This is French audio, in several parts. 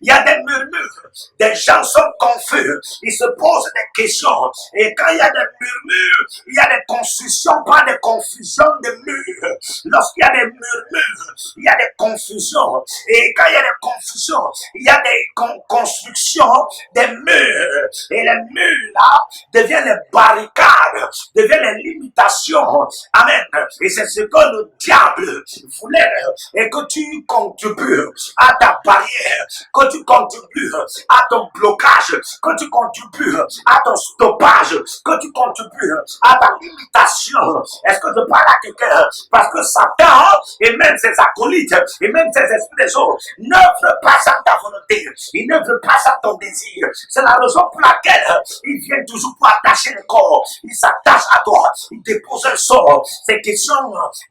Il y a des murmures. Des gens sont confus. Ils se posent des questions. Et quand il y a des murmures, il y a des confusions, pas des confusions de murs. Lorsqu'il y a des murmures, il y a des confusions. Et quand il y a des confusions, il y a des constructions, des murs. Et les murs là deviennent les barricades, deviennent les limitations. Amen. Et c'est ce que le diable voulait. Et que tu contribues à ta barrière, que tu contribues à ton blocage, que tu contribues à ton stoppage, que tu contribues à ta limitation. Est-ce que je parle à quelqu'un? Parce que Satan et même ses acolytes et même ses esprits des autres n'œuvrent pas sans ta volonté. Ils n'œuvrent pas sans ton désir. C'est la raison pour laquelle ils viennent toujours pour attacher le corps. Ils s'attachent à toi. Ils déposent un sort. C'est question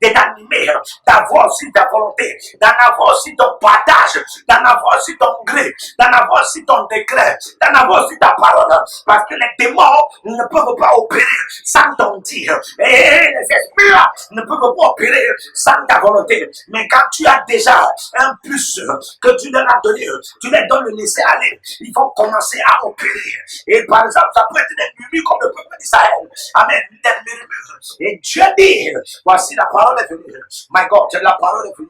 de t'animer, d'avoir aussi ta volonté, d'en avoir aussi ton partage, d'en avoir aussi ton gré, d'en avoir aussi ton décret, d'en avoir aussi ta parole. Parce que les démons ne peuvent pas opérer sans ton dire. Et les esprits ne peuvent pas opérer sans ta volonté. Mais quand tu as déjà un plus que tu leur as donné, tu leur donnes le laisser aller. Ils vont commencer à opérer. Et par exemple, ça peut être des murmures comme le peuple d'Israël. Amen. Des murmures. Et Dieu dit, voici la parole est venue. My God, la parole est venue.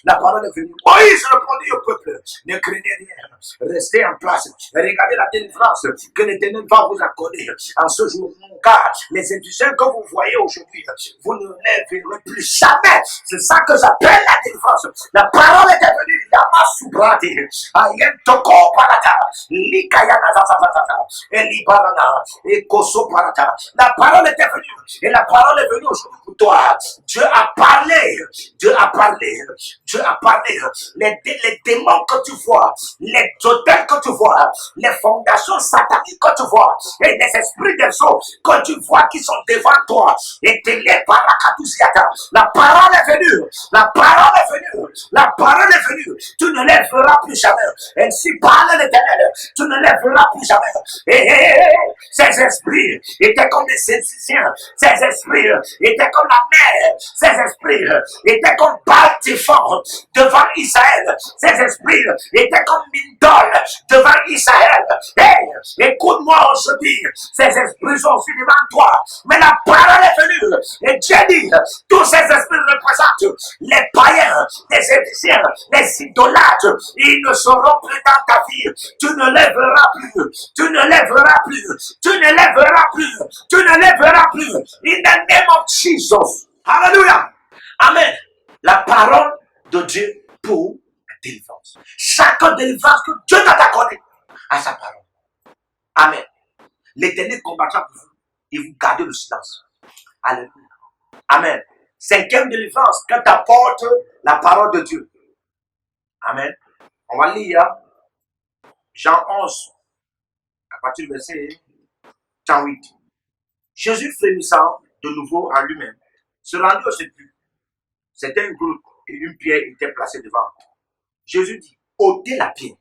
La parole est venue. Moïse répondit au peuple, ne craignez rien, restez en place, regardez la délivrance que l'Éternel va vous accorder en ce jour. Car les Égyptiens que vous voyez aujourd'hui, vous ne les verrez plus jamais. C'est ça que j'appelle la délivrance. La parole est venue. Yama Subrati, Ayentoko Parata, Likayana Zazazazata, Elibarana, et Koso Parata. La parole est venue. Et la parole est venue aujourd'hui pour toi. Dieu a parlé. Dieu a parlé. Dieu a parlé. Les démons que tu vois, les hôtels que tu vois, les fondations sataniques que tu vois, et les esprits des eaux que tu vois qui sont devant toi, et les parakatousiata. La parole est venue. La parole est venue. La parole est venue. Tu ne les verras plus jamais. Ainsi parle l'Éternel. Tu ne les verras plus jamais. Et ces esprits étaient comme des Égyptiens. Ces esprits étaient comme la mer. Ces esprits étaient comme Baltiphon devant Israël. Ces esprits étaient comme Mindol devant Israël. Hey, écoute-moi aujourd'hui. Ces esprits sont aussi devant toi. Mais la parole est venue. Et Dieu dit, tous ces esprits représentent les païens, les Égyptiens, les idolâtres. Ils ne seront plus dans ta vie. Tu ne les verras plus. Tu ne les verras plus. Tu ne les verras plus. Tu ne les verras plus. In the name of Jesus. Hallelujah. Amen. La parole de Dieu pour la délivrance. Chaque délivrance que Dieu t'a accordée à sa parole. Amen. L'Éternel combattra pour vous et vous gardez le silence. Alléluia. Amen. Cinquième délivrance, quand tu apportes la parole de Dieu. Amen. On va lire Jean 11, à partir du verset 38. Jésus frémissant de nouveau en lui-même, se rendit au sépulcre. C'était une groupe et une pierre était placée devant. Jésus dit, ôtez la pierre.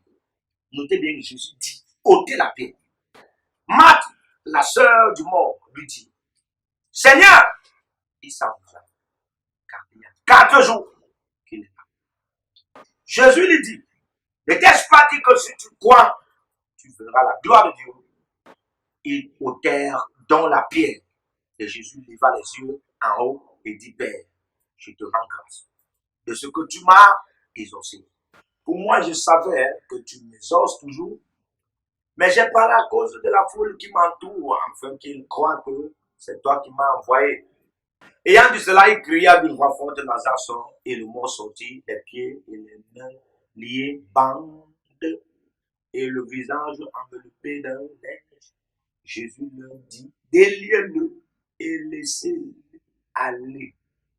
Notez bien que Jésus dit, ôtez la pierre. Marthe, la sœur du mort, lui dit, Seigneur, il s'en va. Car il y a 4 jours qu'il n'est pas. Jésus lui dit, ne t'ai-je pas dit que si tu crois, tu verras la gloire de Dieu. Ils ôtèrent dans la pierre. Et Jésus leva les yeux en haut et dit, Père, je te rends grâce de ce que tu m'as exaucé. Pour moi, je savais que tu m'exauces toujours, mais j'ai parlé à cause de la foule qui m'entoure, afin qu'ils croient que c'est toi qui m'as envoyé. Ayant dit cela, il cria d'une voix forte, Lazare sort, et le mort sortit, les pieds et les mains liés, bandes, et le visage enveloppé d'un linge. Jésus leur dit, déliez-le et laissez-le aller.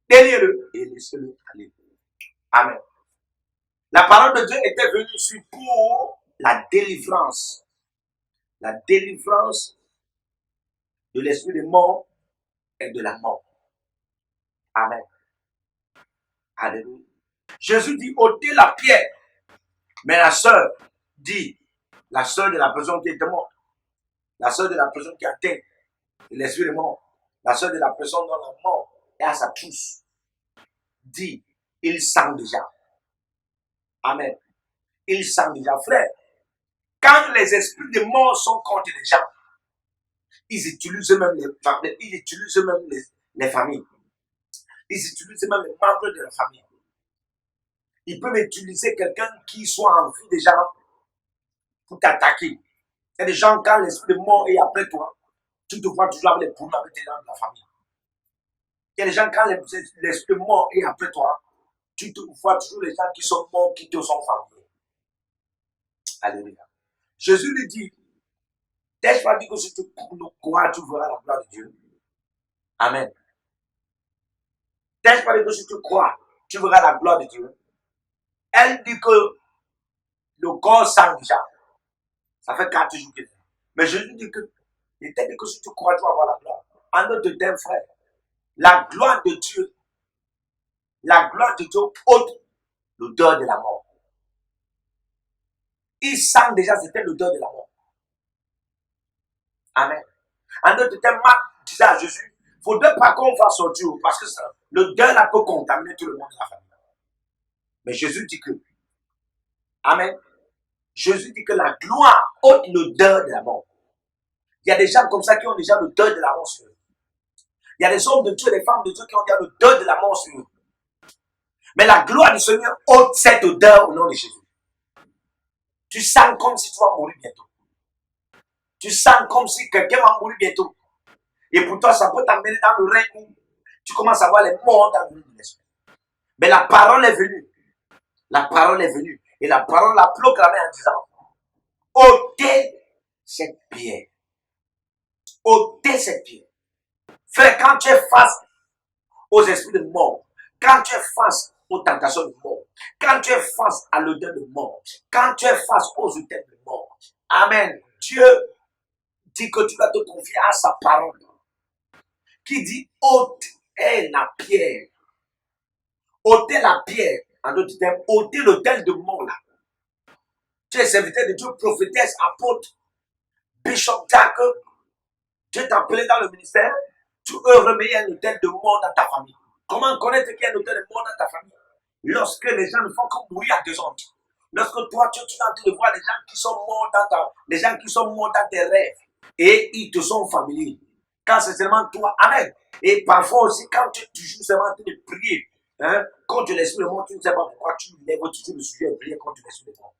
Déliez-le et laissez-le aller. Amen. La parole de Dieu était venue ici pour la délivrance. La délivrance de l'esprit de mort et de la mort. Amen. Alléluia. Jésus dit, ôtez la pierre. Mais la sœur dit, la sœur de la personne qui était morte, la sœur de la personne qui a atteint l'esprit de mort, la sœur de la personne dont la mort est à sa trousse, dit, il sent déjà. Amen. Ils sentent déjà, frère. Quand les esprits de mort sont contre les gens, ils utilisent même les familles. Ils utilisent même les membres de la famille. Ils peuvent utiliser quelqu'un qui soit en vie déjà pour t'attaquer. Il y a des gens, quand l'esprit de mort est après toi, tu te vois toujours avec les problèmes avec les gens de la famille. Il y a des gens, quand l'esprit de mort est après toi, tu te vois toujours les gens qui sont morts, qui te sont familiers. Alléluia. Jésus lui dit, t'ai-je pas dit que si tu crois, tu verras la gloire de Dieu? Amen. T'ai-je pas dit que si tu crois, tu verras la gloire de Dieu? Elle dit que le corps sent déjà. Ça fait 4 jours qu'il est là. Mais Jésus dit que, il t'a dit que si tu crois, tu vas voir la gloire. En d'autres termes, frère, la gloire de Dieu ôte l'odeur de la mort. Il sent déjà, c'était l'odeur de la mort. Amen. En d'autres termes, Marc disait à Jésus, il ne faudrait pas qu'on fasse sortir parce que l'odeur là peut contaminer tout le monde de la famille. Mais Jésus dit que, Amen. Jésus dit que la gloire ôte l'odeur de la mort. Il y a des gens comme ça qui ont déjà l'odeur de la mort sur eux. Il y a des hommes de Dieu, des femmes de Dieu qui ont déjà l'odeur de la mort sur eux. Mais la gloire du Seigneur ôte cette odeur au nom de Jésus. Tu sens comme si tu vas mourir bientôt. Tu sens comme si quelqu'un va mourir bientôt. Et pour toi, ça peut t'amener dans le règne où tu commences à voir les morts dans le monde de l'esprit. Mais la parole est venue. La parole est venue. Et la parole l'a proclamée en disant, ôtez cette pierre. Ôtez cette pierre. Frère, quand tu es face aux esprits de mort, quand tu es face aux tentations de mort, quand tu es face à l'odeur de mort, quand tu es face aux odeurs de mort, Amen. Dieu dit que tu vas te confier à sa parole. Qui dit ôtez la pierre. Ôtez la pierre. En d'autres termes, ôtez l'autel de mort là. Tu es serviteur de Dieu, prophétesse, apôtre, bishop, diacre. Dieu t'a appelé dans le ministère. Tu œuvres, mais il y a un autel de mort dans ta famille. Comment connaître qu'il y a un autel de mort dans ta famille? Lorsque les gens ne font que mourir à tes ordres. Lorsque toi, tu es en train de voir les gens qui sont morts dans tes rêves. Et ils te sont familiers. Quand c'est seulement toi, amen. Et parfois aussi, quand tu es toujours seulement en train de prier, hein, contre l'esprit de mort, tu ne sais pas pourquoi tu lèves toujours le sujet de prier contre l'esprit de mort.